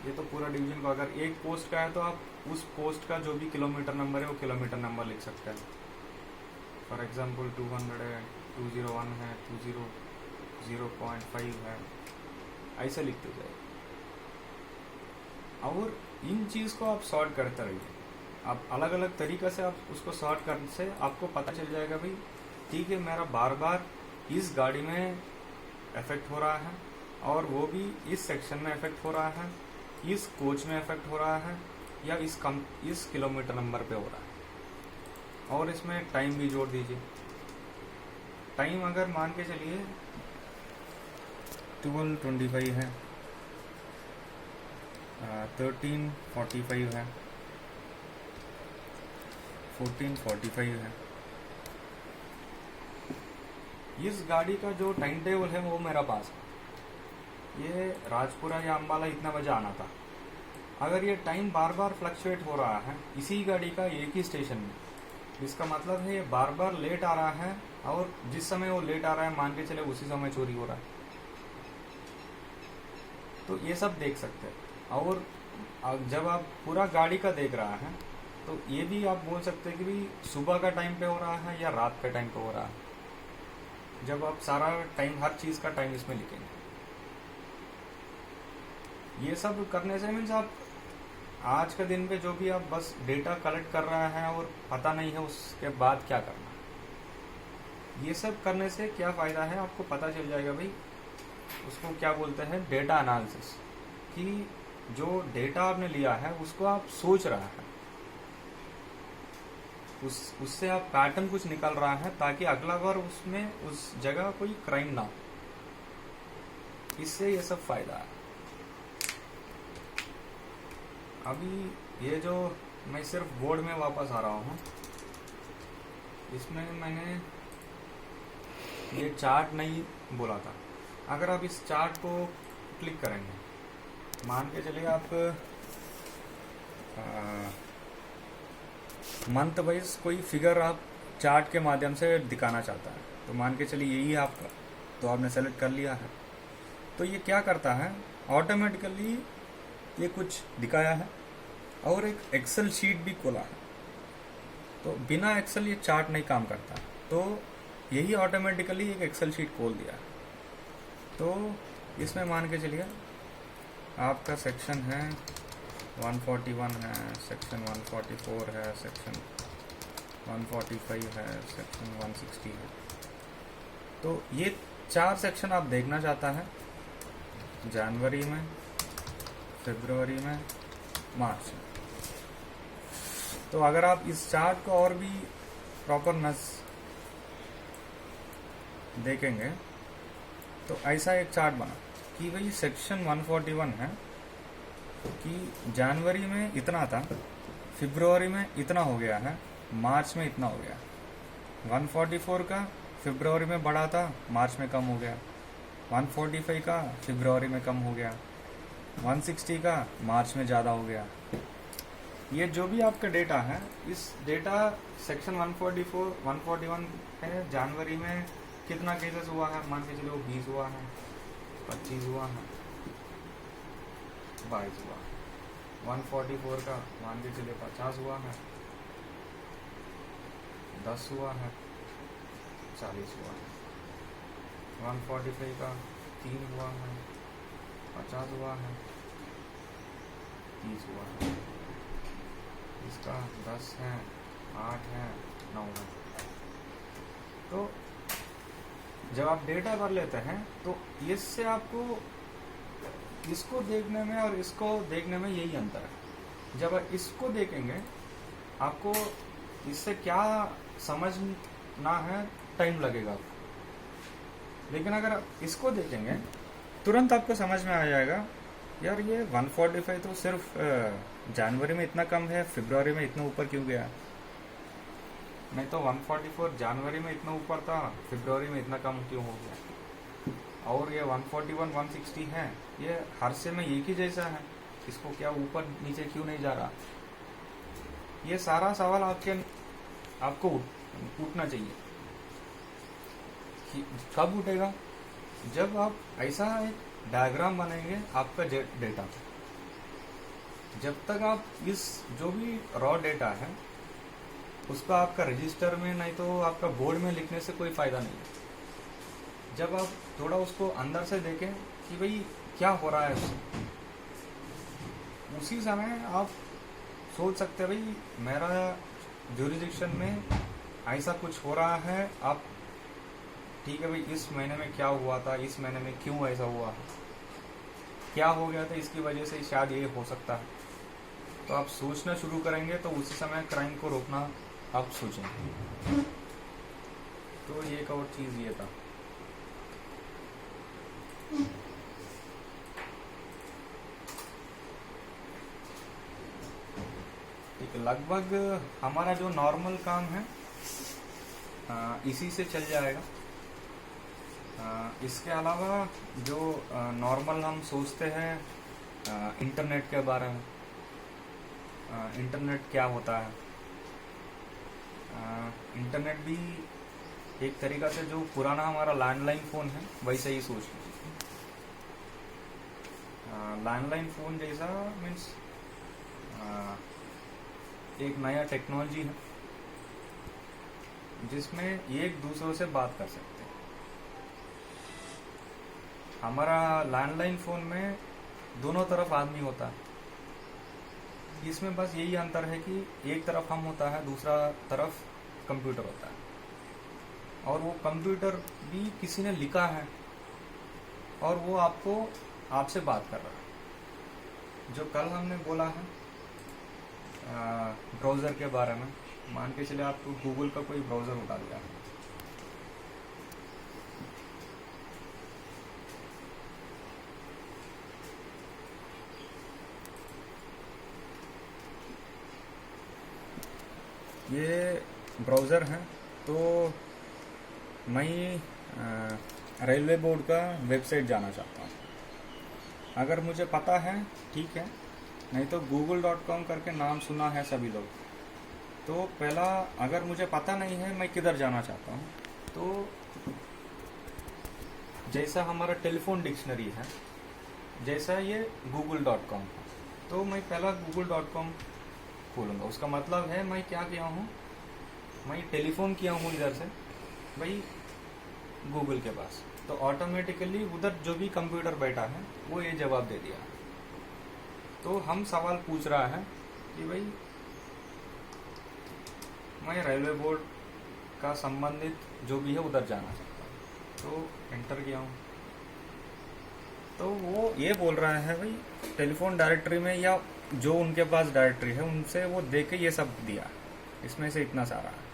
ये तो पूरा डिवीजन को, अगर एक पोस्ट का है तो आप उस पोस्ट का जो भी किलोमीटर नंबर है वो किलोमीटर नंबर लिख सकते हैं। फॉर एग्जांपल 200 है, 201 है, 200.5 है, ऐसे लिखते जाए। और इन चीज़ को आप सॉर्ट करते रहिए। आप अलग अलग तरीक़े से आप उसको सॉर्ट करने से आपको पता चल जाएगा भाई ठीक है मेरा बार बार इस गाड़ी में इफेक्ट हो रहा है, और वो भी इस सेक्शन में इफेक्ट हो रहा है, इस कोच में इफेक्ट हो रहा है, या इस किलोमीटर नंबर पे हो रहा है। और इसमें टाइम भी जोड़ दीजिए। टाइम अगर मान के चलिए 12:25 है, 13:45 है, 14:45 है। इस गाड़ी का जो टाइम टेबल है वो मेरा पास है। ये राजपुरा या अम्बाला इतना बजे आना था। अगर ये टाइम बार बार फ्लक्चुएट हो रहा है इसी गाड़ी का एक ही स्टेशन में, इसका मतलब है ये बार बार लेट आ रहा है, और जिस समय वो लेट आ रहा है मान के चले उसी समय चोरी हो रहा है। तो ये सब देख सकते हैं। और जब आप पूरा गाड़ी का देख रहा है तो ये भी आप बोल सकते हैं कि भाई सुबह का टाइम पे हो रहा है या रात के टाइम पे हो रहा है, जब आप सारा टाइम हर चीज़ का टाइम इसमें लिखेंगे। ये सब करने से मीन्स आप आज के दिन पे जो भी आप बस डेटा कलेक्ट कर रहा है और पता नहीं है उसके बाद क्या करना है, ये सब करने से क्या फ़ायदा है आपको पता चल जाएगा भाई। उसको क्या बोलते हैं, डेटा एनालिसिस, कि जो डेटा आपने लिया है उसको आप सोच रहा है, उससे आप पैटर्न कुछ निकल रहा है ताकि अगला बार उसमें उस जगह कोई क्राइम ना हो। इससे ये सब फायदा है। अभी ये जो मैं सिर्फ बोर्ड में वापस आ रहा हूँ, इसमें मैंने ये चार्ट नहीं बोला था। अगर आप इस चार्ट को क्लिक करेंगे, मान के चलिए आप मंथ वाइज कोई फिगर आप चार्ट के माध्यम से दिखाना चाहता है, तो मान के चलिए यही आपका, तो आपने सेलेक्ट कर लिया है। तो ये क्या करता है, ऑटोमेटिकली ये कुछ दिखाया है और एक एक्सेल शीट भी खोला है। तो बिना एक्सेल ये चार्ट नहीं काम करता, तो यही ऑटोमेटिकली एक एक्सेल शीट खोल दिया है। तो इसमें मान के चलिए आपका सेक्शन है 141 है, सेक्शन 144 है, सेक्शन 145 है, सेक्शन 160 है। तो ये 4 सेक्शन आप देखना चाहता है, जनवरी में, फरवरी में, मार्च में। तो अगर आप इस चार्ट को और भी प्रॉपर देखेंगे तो ऐसा एक चार्ट बना कि भाई सेक्शन 141 है कि जनवरी में इतना था, फरवरी में इतना हो गया है, मार्च में इतना हो गया। 144 का फरवरी में बढ़ा था, मार्च में कम हो गया। 145 का फरवरी में कम हो गया। 160 का मार्च में ज़्यादा हो गया। ये जो भी आपका डेटा है, इस डेटा सेक्शन 144, 141 है, जनवरी में कितना केसेस हुआ है, मान के चलो 20 हुआ है, 25 हुआ है, 22 हुआ। 144 का मान के चलिए 50 हुआ है, 10 हुआ है, 40 हुआ है। 145 का 3 हुआ है, 50 हुआ है, 30 हुआ है। इसका 10 है, 8 है, 9 है। तो जब आप डेटा भर लेते हैं तो इससे आपको इसको देखने में और इसको देखने में यही अंतर है। जब आप इसको देखेंगे आपको इससे क्या समझना है, टाइम लगेगा आपको। लेकिन अगर आप इसको देखेंगे तुरंत आपको समझ में आ जाएगा, यार ये 145 तो सिर्फ जनवरी में इतना कम है, फरवरी में इतना ऊपर क्यों गया। नहीं तो 144 जनवरी में इतना ऊपर था, फरवरी में इतना कम क्यों हो गया। और ये 141, 160 है, ये हर से में एक ही जैसा है, इसको क्या ऊपर नीचे क्यों नहीं जा रहा। ये सारा सवाल आपको उठना चाहिए। कब उठेगा, जब आप ऐसा एक डायग्राम बनाएंगे आपका डेटा, जब तक आप इस जो भी रॉ डेटा है उसको आपका रजिस्टर में नहीं तो आपका बोर्ड में लिखने से कोई फायदा नहीं है। जब आप थोड़ा उसको अंदर से देखें कि भाई क्या हो रहा है उससे, उसी समय आप सोच सकते हैं भाई मेरा ज्यूरिडिक्शन में ऐसा कुछ हो रहा है। आप ठीक है भाई, इस महीने में क्या हुआ था, इस महीने में क्यों ऐसा हुआ, क्या हो गया था, इसकी वजह से शायद ये हो सकता है। तो आप सोचना शुरू करेंगे तो उसी समय क्राइम को रोकना आप सोचेंगे। तो ये एक और चीज़ ये था। ठीक है, लगभग हमारा जो नॉर्मल काम है इसी से चल जाएगा। इसके अलावा जो नॉर्मल हम सोचते हैं इंटरनेट के बारे में, इंटरनेट क्या होता है, इंटरनेट भी एक तरीका से जो पुराना हमारा लैंडलाइन फ़ोन है वैसे ही सोच लीजिए। लैंडलाइन फ़ोन जैसा मीन्स एक नया टेक्नोलॉजी है जिसमें एक दूसरों से बात कर सकते हैं। हमारा लैंडलाइन फ़ोन में दोनों तरफ आदमी होता है, इसमें बस यही अंतर है कि एक तरफ हम होता है, दूसरा तरफ कंप्यूटर होता है, और वो कंप्यूटर भी किसी ने लिखा है और वो आपसे बात कर रहा है। जो कल हमने बोला है ब्राउज़र के बारे में, मान के चले आपको गूगल का कोई ब्राउज़र उठा लिया है, ये ब्राउज़र है, तो मैं रेलवे बोर्ड का वेबसाइट जाना चाहता हूँ। अगर मुझे पता है ठीक है, नहीं तो google.com करके नाम सुना है सभी लोग। तो पहला, अगर मुझे पता नहीं है मैं किधर जाना चाहता हूँ, तो जैसा हमारा टेलीफोन डिक्शनरी है, जैसा ये google.com है, तो मैं पहला google.com खोलूँगा। उसका मतलब है मैं क्या किया हूँ, मैं टेलीफोन किया हूँ इधर से भाई गूगल के पास, तो ऑटोमेटिकली उधर जो भी कंप्यूटर बैठा है वो ये जवाब दे दिया। तो हम सवाल पूछ रहा है कि भाई मैं रेलवे बोर्ड का संबंधित जो भी है उधर जाना चाहता हूँ, तो एंटर किया हूँ, तो वो ये बोल रहा है भाई टेलीफोन डायरेक्टरी में या जो उनके पास डायरेक्टरी है उनसे वो दे के ये सब दिया, इसमें से इतना सारा है।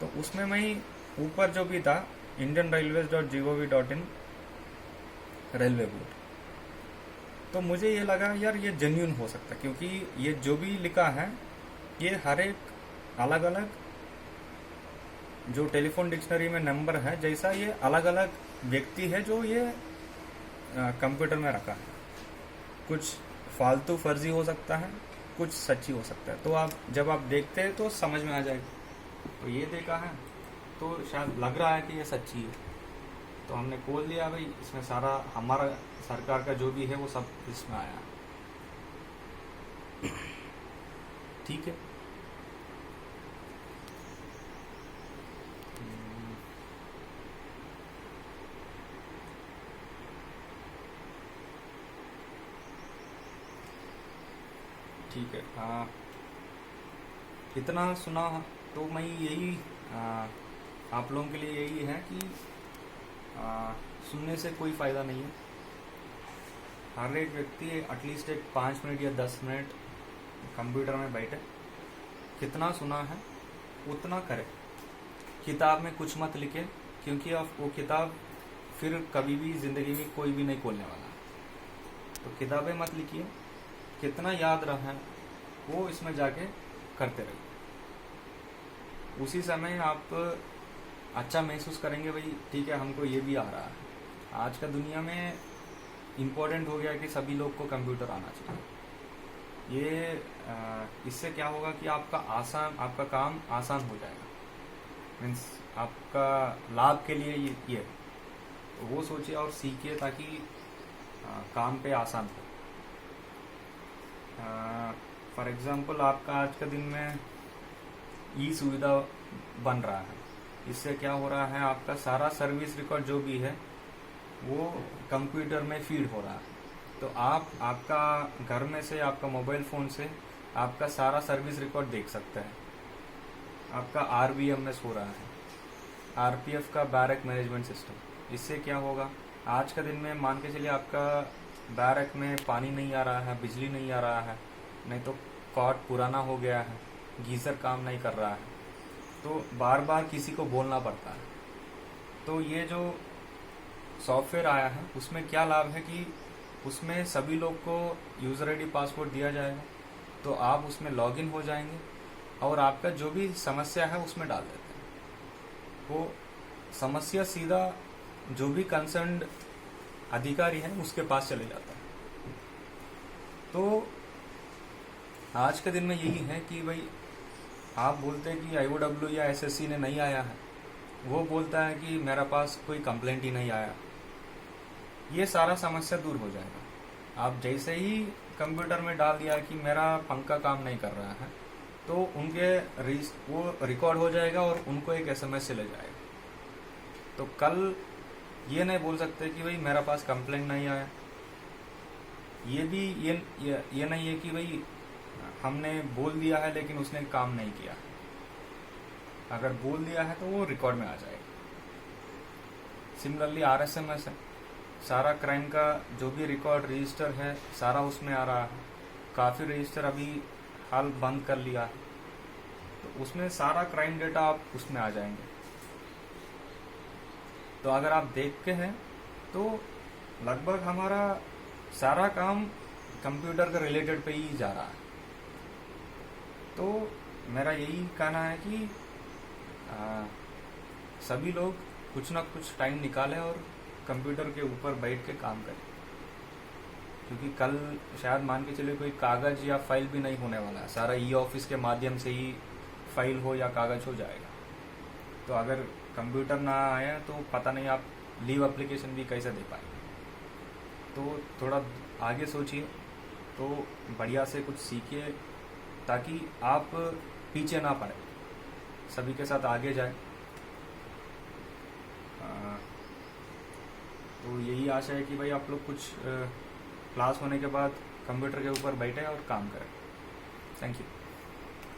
तो उसमें मैं ऊपर जो भी था indianrailways.gov.in रेलवे बोर्ड, तो मुझे ये लगा यार ये जेन्युइन हो सकता है, क्योंकि ये जो भी लिखा है ये हर एक अलग अलग जो टेलीफोन डिक्शनरी में नंबर है, जैसा ये अलग अलग व्यक्ति है जो ये कंप्यूटर में रखा है। कुछ फालतू फर्जी हो सकता है, कुछ सच्ची हो सकता है। तो आप जब आप देखते हैं तो समझ में आ जाएगा। तो ये देखा है तो शायद लग रहा है कि ये सच्ची है, तो हमने खोल लिया भाई, इसमें सारा हमारा सरकार का जो भी है वो सब इसमें आया। ठीक है, ठीक है। इतना सुना तो मैं यही आप लोगों के लिए यही है कि सुनने से कोई फ़ायदा नहीं है। हर एक व्यक्ति एटलीस्ट एक 5 मिनट या 10 मिनट कंप्यूटर में बैठे, कितना सुना है उतना करे। किताब में कुछ मत लिखे, क्योंकि आप वो किताब फिर कभी भी ज़िंदगी में कोई भी नहीं खोलने वाला। तो किताबें मत लिखिए, कितना याद रहा है वो इसमें जाके करते रहिए। उसी समय आप अच्छा महसूस करेंगे भाई ठीक है हमको ये भी आ रहा है। आज का दुनिया में इम्पोर्टेंट हो गया कि सभी लोग को कंप्यूटर आना चाहिए। ये इससे क्या होगा कि आपका काम आसान हो जाएगा, मीन्स आपका लाभ के लिए ये तो वो सोचिए और सीखिए ताकि काम पे आसान हो। फॉर एग्जांपल आपका आज के दिन में ई सुविधा बन रहा है। इससे क्या हो रहा है, आपका सारा सर्विस रिकॉर्ड जो भी है वो कंप्यूटर में फीड हो रहा है। तो आप आपका घर में से, आपका मोबाइल फ़ोन से आपका सारा सर्विस रिकॉर्ड देख सकते हैं। आपका RBMS हो रहा है, RPF का बैरक मैनेजमेंट सिस्टम। इससे क्या होगा, आज के दिन में मान के चलिए आपका बैरक में पानी नहीं आ रहा है, बिजली नहीं आ रहा है, नहीं तो कॉट पुराना हो गया है, गीज़र काम नहीं कर रहा है, तो बार बार किसी को बोलना पड़ता है। तो ये जो सॉफ्टवेयर आया है उसमें क्या लाभ है कि उसमें सभी लोग को यूज़र आईडी पासवर्ड दिया जाएगा। तो आप उसमें लॉगिन हो जाएंगे और आपका जो भी समस्या है उसमें डाल देते हैं। वो समस्या सीधा जो भी कंसर्न्ड अधिकारी है उसके पास चले जाता है। तो आज के दिन में यही है कि भाई आप बोलते हैं कि IOW या SSC ने नहीं आया है, वो बोलता है कि मेरा पास कोई कंप्लेंट ही नहीं आया। ये सारा समस्या दूर हो जाएगा। आप जैसे ही कंप्यूटर में डाल दिया कि मेरा पंखा काम नहीं कर रहा है, तो उनके वो रिकॉर्ड हो जाएगा और उनको एक SMS चले जाएगा। तो कल ये नहीं बोल सकते कि भाई मेरा पास कंप्लेंट नहीं आया। ये भी ये नहीं है कि भाई हमने बोल दिया है लेकिन उसने काम नहीं किया। अगर बोल दिया है तो वो रिकॉर्ड में आ जाएगा। सिमिलरली RSMS है, सारा क्राइम का जो भी रिकॉर्ड रजिस्टर है सारा उसमें आ रहा है। काफ़ी रजिस्टर अभी हाल बंद कर लिया है, तो उसमें सारा क्राइम डेटा आप उसमें आ जाएंगे। तो अगर आप देखते हैं तो लगभग हमारा सारा काम कंप्यूटर के रिलेटेड पे ही जा रहा है। तो मेरा यही कहना है कि सभी लोग कुछ ना कुछ टाइम निकालें और कंप्यूटर के ऊपर बैठ के काम करें, क्योंकि कल शायद मान के चलिए कोई कागज़ या फाइल भी नहीं होने वाला है। सारा E-ऑफिस के माध्यम से ही फाइल हो या कागज़ हो जाएगा। तो अगर कंप्यूटर ना आए तो पता नहीं आप लीव एप्लीकेशन भी कैसे दे पाएंगे। तो थोड़ा आगे सोचिए, तो बढ़िया से कुछ सीखिए ताकि आप पीछे ना पड़े, सभी के साथ आगे जाए। तो यही आशा है कि भाई आप लोग कुछ क्लास होने के बाद कंप्यूटर के ऊपर बैठे और काम करें। Thank you.